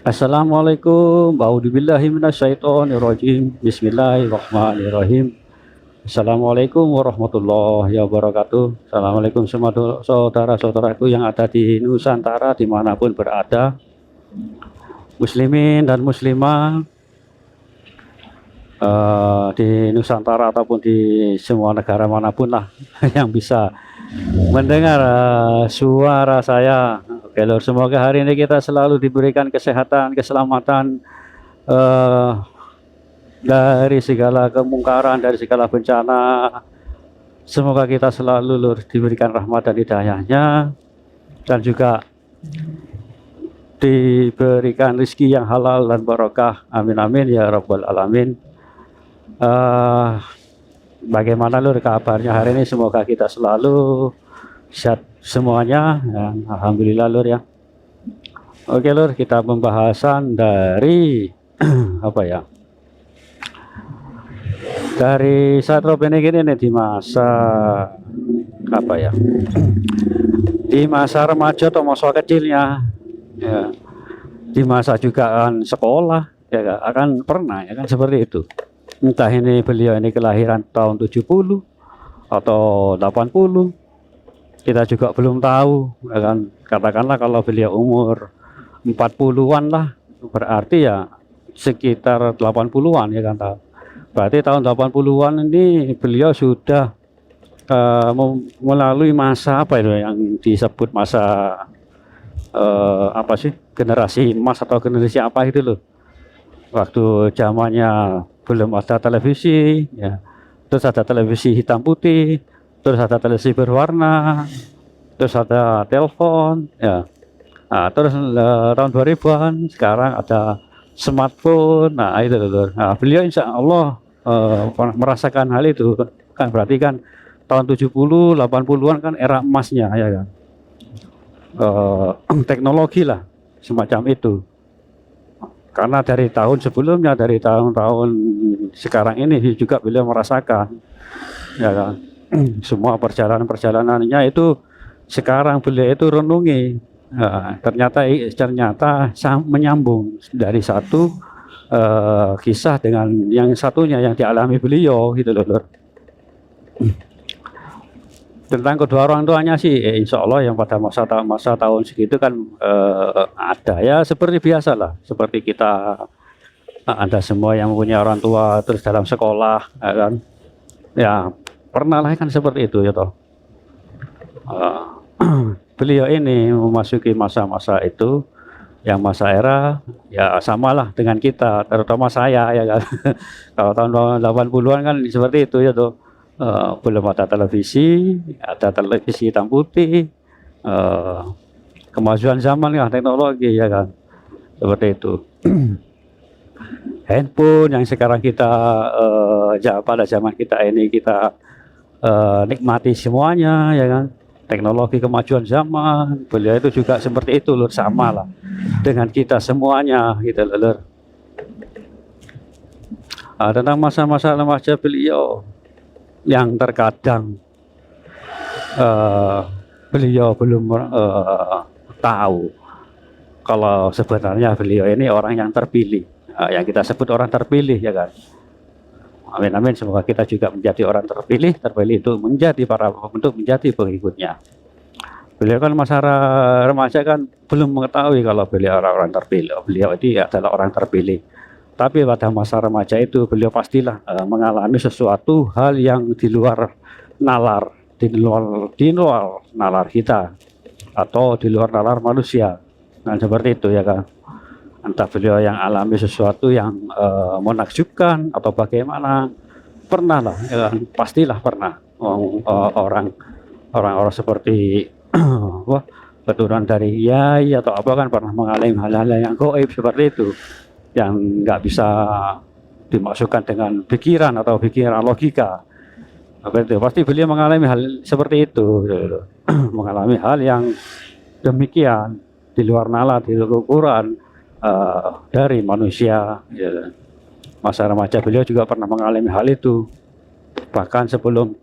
Assalamualaikum, a'udzubillahi minasyaitonirrajim. Bismillahirrahmanirrahim. Assalamualaikum warahmatullahi wabarakatuh. Assalamualaikum semua saudara-saudaraku yang ada di Nusantara dimanapun berada, muslimin dan muslimah, di Nusantara ataupun di semua negara manapun lah yang bisa mendengar suara saya. Oke Lord, semoga hari ini kita selalu diberikan kesehatan, keselamatan dari segala kemungkaran, dari segala bencana. Semoga kita selalu Lord diberikan rahmat dan hidayahnya, dan juga diberikan rezeki yang halal dan barokah. Amin amin ya rabbal alamin. Bagaimana Lur kabarnya hari ini? Semoga kita selalu sehat semuanya ya. Alhamdulillah Lur ya. Oke Lur, kita pembahasan dari apa ya, dari Satropene ini nih, di masa apa ya, di masa remaja atau masa kecilnya ya, di masa juga kan sekolah ya, akan pernah ya kan seperti itu. Entah ini beliau ini kelahiran tahun 70 atau 80, kita juga belum tahu ya kan. Katakanlah kalau beliau umur 40-an lah, berarti ya sekitar 80-an ya kan. Berarti tahun 80-an ini beliau sudah melalui masa apa itu yang disebut masa apa sih, generasi emas atau generasi apa itu loh. Waktu zamannya belum ada televisi ya, terus ada televisi hitam putih, terus ada televisi berwarna, terus ada telepon ya. Nah, terus tahun 2000-an sekarang ada smartphone. Nah itu loh. Nah, beliau insya Allah merasakan hal itu kan, berarti kan tahun 70 80-an kan era emasnya ya kan. Teknologi lah semacam itu. Karena dari tahun sebelumnya, dari tahun-tahun sekarang ini juga beliau merasakan ya kan, semua perjalanan-perjalanannya itu sekarang beliau itu renungi. Ternyata menyambung dari satu kisah dengan yang satunya yang dialami beliau gitu loh. Tentang kedua orang tuanya sih insya Allah yang pada masa tahun segitu kan ada ya, seperti biasa lah, seperti kita ada semua yang mempunyai orang tua terus dalam sekolah ya kan, ya pernah lah kan seperti itu ya toh. Beliau ini memasuki masa-masa itu, yang masa era ya samalah dengan kita, terutama saya ya kan. Kalau tahun 80-an kan seperti itu ya toh. Belum ada televisi, ada televisi hitam putih, kemajuan zaman ya, teknologi ya kan, seperti itu. Handphone yang sekarang kita pada zaman kita ini kita nikmati semuanya ya kan, teknologi kemajuan zaman. Beliau itu juga seperti itu Lur, sama lah dengan kita semuanya gitu Lur. Tentang masa-masa remaja beliau yang terkadang beliau belum tahu kalau sebenarnya beliau ini orang yang terpilih, yang kita sebut orang terpilih ya kan. Amin amin, semoga kita juga menjadi orang terpilih itu menjadi untuk menjadi pengikutnya. Beliau kan masa remaja kan belum mengetahui kalau beliau orang terpilih, beliau ini adalah orang terpilih. Tapi pada masa remaja itu beliau pastilah mengalami sesuatu hal yang di luar nalar, di luar nalar kita atau di luar nalar manusia. Nah seperti itu ya kan. Entah beliau yang alami sesuatu yang menakjubkan atau bagaimana, pernah lah ya kan? Pastilah pernah. Orang-orang seperti wah, keturunan dari Yai atau apa kan pernah mengalami hal-hal yang gaib seperti itu, yang nggak bisa dimasukkan dengan pikiran atau pikiran logika. Itu pasti beliau mengalami hal seperti itu, mengalami hal yang demikian di luar nalar, di luar ukuran dari manusia. Ya. Masa remaja beliau juga pernah mengalami hal itu, bahkan sebelum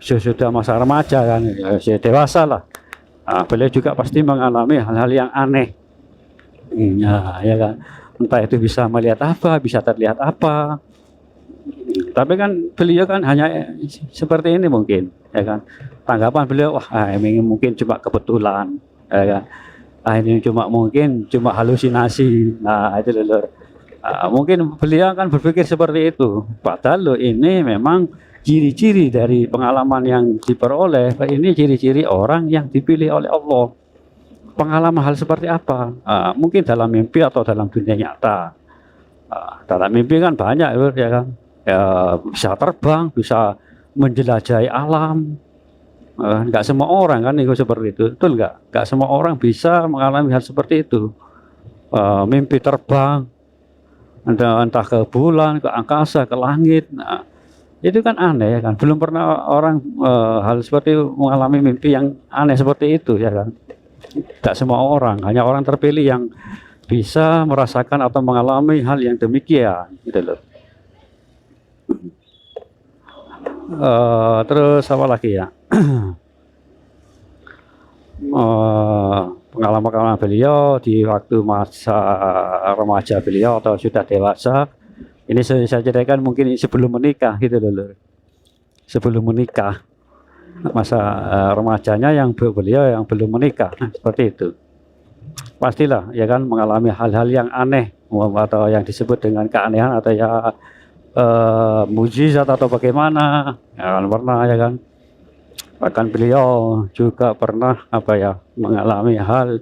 sudah masa remaja kan, ya, dewasa lah. Beliau juga pasti mengalami hal-hal yang aneh Nah, ya kan. Entah itu bisa melihat apa, bisa terlihat apa. Tapi kan beliau kan hanya seperti ini mungkin, ya kan. Tanggapan beliau, wah ini mungkin cuma kebetulan, ya kan. Ini cuma mungkin cuma halusinasi. Nah, itu loh. Mungkin beliau akan berpikir seperti itu. Padahal loh ini memang ciri-ciri dari pengalaman yang diperoleh. Ini ciri-ciri orang yang dipilih oleh Allah. Pengalaman hal seperti apa? Mungkin dalam mimpi atau dalam dunia nyata. Dalam mimpi kan banyak ya kan. Ya, bisa terbang, bisa menjelajahi alam. Nggak semua orang kan itu seperti itu, betul nggak? Nggak semua orang bisa mengalami hal seperti itu. Mimpi terbang, entah ke bulan, ke angkasa, ke langit. Nah, itu kan aneh ya kan. Belum pernah orang hal seperti mengalami mimpi yang aneh seperti itu ya kan. Tidak semua orang, hanya orang terpilih yang bisa merasakan atau mengalami hal yang demikian, gitu loh. Terus apa lagi ya? Pengalaman-pengalaman beliau di waktu masa remaja beliau atau sudah dewasa, ini saya ceritakan mungkin sebelum menikah gitu loh. Sebelum menikah, masa remajanya yang beliau yang belum menikah, seperti itu. Pastilah ya kan mengalami hal-hal yang aneh atau yang disebut dengan keanehan atau ya mujizat atau bagaimana, ya kan pernah ya kan. Bahkan beliau juga pernah mengalami hal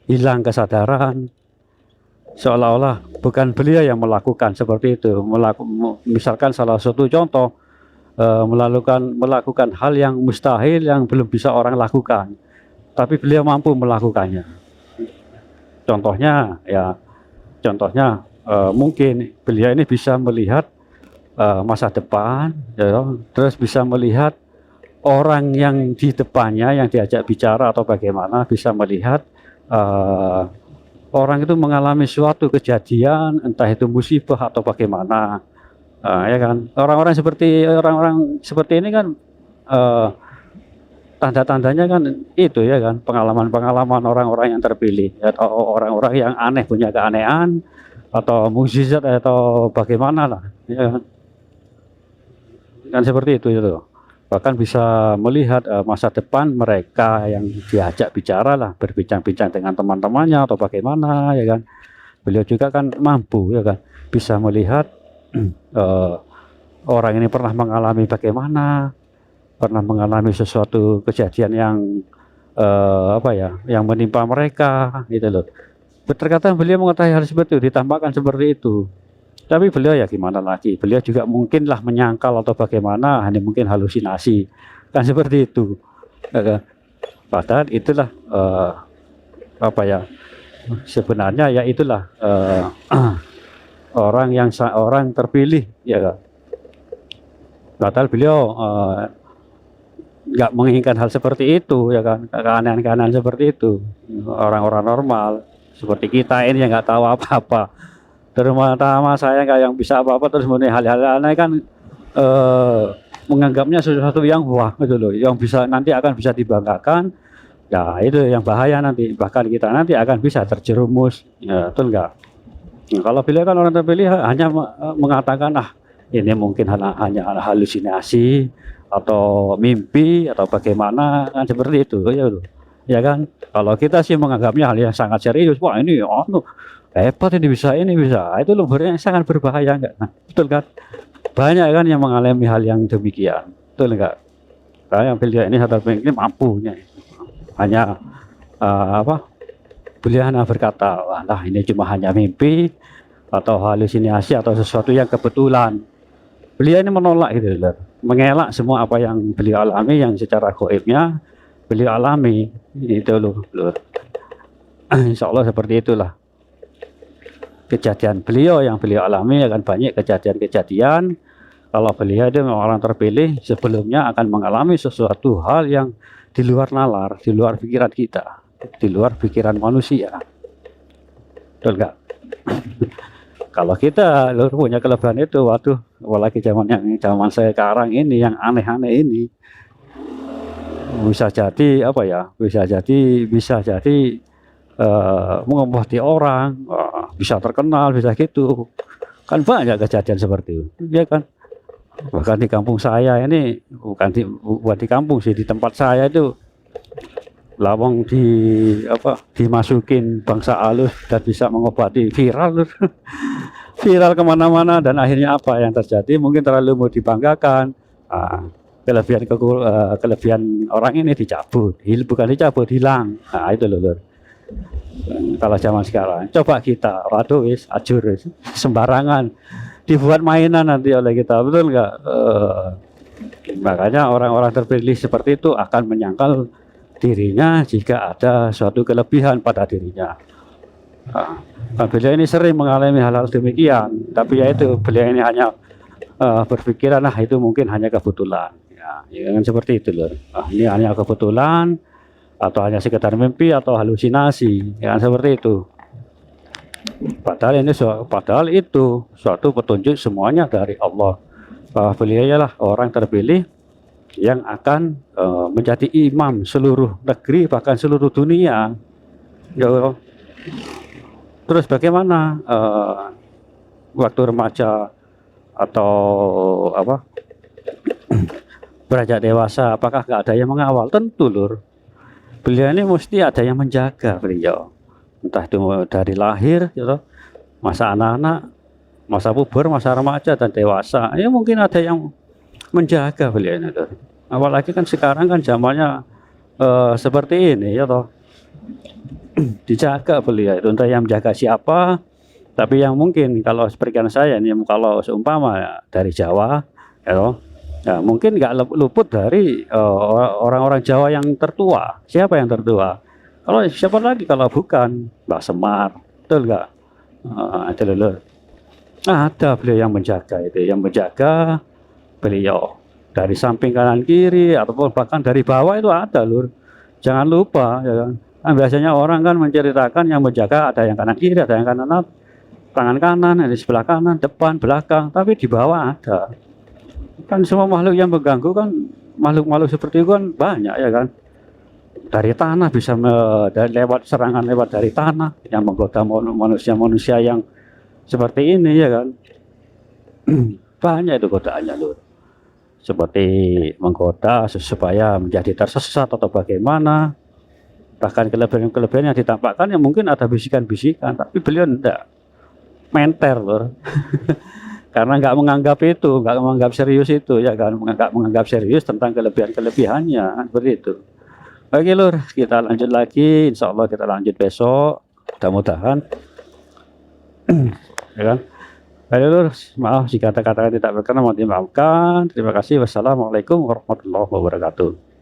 hilang kesadaran, seolah-olah bukan beliau yang melakukan seperti itu. Misalkan salah satu contoh, melakukan hal yang mustahil yang belum bisa orang lakukan, tapi beliau mampu melakukannya. Contohnya mungkin beliau ini bisa melihat masa depan, ya, terus bisa melihat orang yang di depannya yang diajak bicara atau bagaimana, bisa melihat orang itu mengalami suatu kejadian, entah itu musibah atau bagaimana, ya kan. Orang-orang seperti ini kan tanda-tandanya kan itu ya kan, pengalaman-pengalaman orang-orang yang terpilih atau orang-orang yang aneh, punya keanehan atau mukjizat atau bagaimana lah, ya kan seperti itu. Bahkan bisa melihat masa depan mereka yang diajak bicara lah, berbincang-bincang dengan teman-temannya atau bagaimana, ya kan. Beliau juga kan mampu ya kan, bisa melihat orang ini pernah mengalami bagaimana, pernah mengalami sesuatu kejadian yang yang menimpa mereka, gitu loh. Terkadang beliau mengetahui hal seperti itu, ditambahkan seperti itu. Tapi beliau ya gimana lagi, beliau juga mungkinlah menyangkal atau bagaimana, hanya mungkin halusinasi, kan seperti itu. Padahal itulah sebenarnya ya itulah orang terpilih ya kan. Padahal beliau nggak menginginkan hal seperti itu ya kan, keanehan-keanehan seperti itu. Orang-orang normal seperti kita ini yang nggak tahu apa-apa, terutama saya nggak yang bisa apa-apa, terus mengenai hal-hal aneh kan menganggapnya sesuatu yang wah gitu loh, yang nanti akan bisa dibanggakan. Ya itu yang bahaya nanti, bahkan kita nanti akan bisa terjerumus, ya, betul nggak? Nah, kalau beliau kan orang terpilih hanya mengatakan ini mungkin hanya halusinasi atau mimpi atau bagaimana, kan seperti itu ya kan. Kalau kita sih menganggapnya hal yang sangat serius, wah ini hebat, ini bisa, itu loh yang sangat berbahaya enggak? Nah, betul kan? Banyak kan yang mengalami hal yang demikian, betul enggak? Yang beliau ini ini mampunya, hanya beliau hanya berkata, wah ini cuma hanya mimpi atau halusinasi atau sesuatu yang kebetulan. Beliau ini menolak gitu loh, mengelak semua apa yang beliau alami yang secara gaibnya beliau alami itu loh. Insya Allah seperti itulah kejadian beliau yang beliau alami. Akan banyak kejadian-kejadian kalau beliau itu memang orang terpilih, sebelumnya akan mengalami sesuatu hal yang di luar nalar, di luar pikiran kita, di luar pikiran manusia, betul nggak? Kalau kita punya kelebihan itu, waduh, apalagi zaman sekarang ini yang aneh-aneh ini, bisa jadi mengobati orang, bisa terkenal, bisa gitu. Kan banyak kejadian seperti itu, ya kan? Bahkan di kampung saya ini, bukan di kampung sih, di tempat saya itu lawang dimasukin bangsa halus dan bisa mengobati, viral. Viral kemana-mana, dan akhirnya apa yang terjadi? Mungkin terlalu mau dibanggakan. Kelebihan orang ini dicabut, bukan dicabut, hilang. Nah itu loh, Lur. Kalau zaman sekarang, coba kita, waduh wis ajur wis, sembarangan dibuat mainan nanti oleh kita, betul nggak? Makanya orang-orang terpilih seperti itu akan menyangkal dirinya jika ada suatu kelebihan pada dirinya. Beliau ini sering mengalami hal-hal demikian, tapi yaitu beliau ini hanya berpikiran, nah itu mungkin hanya kebetulan, ya kan seperti itu loh. Ini hanya kebetulan, atau hanya sekedar mimpi atau halusinasi, ya kan seperti itu. Padahal itu suatu petunjuk semuanya dari Allah, bahwa beliau ialah orang terpilih yang akan menjadi imam seluruh negeri, bahkan seluruh dunia. Ya, terus bagaimana waktu remaja atau beranjak dewasa, apakah nggak ada yang mengawal? Tentu, Lur. Beliau ini mesti ada yang menjaga beliau, entah itu dari lahir, gitu, masa anak-anak, masa puber, masa remaja dan dewasa. Ya mungkin ada yang menjaga beliau ini, Lur. Apalagi kan sekarang kan zamannya seperti ini, ya toh. Dijaga beliau itu, entah yang menjaga siapa, tapi yang mungkin kalau seperti saya ini, kalau seumpama dari Jawa, ya toh, ya mungkin nggak luput dari orang-orang Jawa yang tertua. Siapa yang tertua? Kalau siapa lagi kalau bukan Mbah Semar, betul nggak? Ada loh. Ada beliau yang menjaga itu, yang menjaga beliau dari samping kanan kiri ataupun bahkan dari bawah itu ada, Lur. Jangan lupa, ya kan? Biasanya orang kan menceritakan yang menjaga ada yang kanan kiri, ada yang kanan, tangan kanan, di sebelah kanan, depan, belakang, tapi di bawah ada. Kan semua makhluk yang mengganggu kan, makhluk-makhluk seperti itu kan banyak, ya kan? Dari tanah bisa lewat serangan lewat dari tanah yang menggoda manusia-manusia yang seperti ini, ya kan? Banyak itu godaannya, Lur. Seperti menggoda supaya menjadi tersesat atau bagaimana. Bahkan kelebihan-kelebihan yang ditampakkan yang mungkin ada bisikan-bisikan, tapi beliau enggak, menter, Lur. Karena nggak menganggap itu, nggak menganggap serius itu, ya kan, nggak menganggap serius tentang kelebihan-kelebihannya, seperti itu. Oke, Lur, kita lanjut lagi, insya Allah kita lanjut besok, mudah-mudahan. Ya kan. Baik, Lur, maaf jika kata-kata tidak berkenan, mohon dimaafkan. Terima kasih. Wassalamualaikum warahmatullahi wabarakatuh.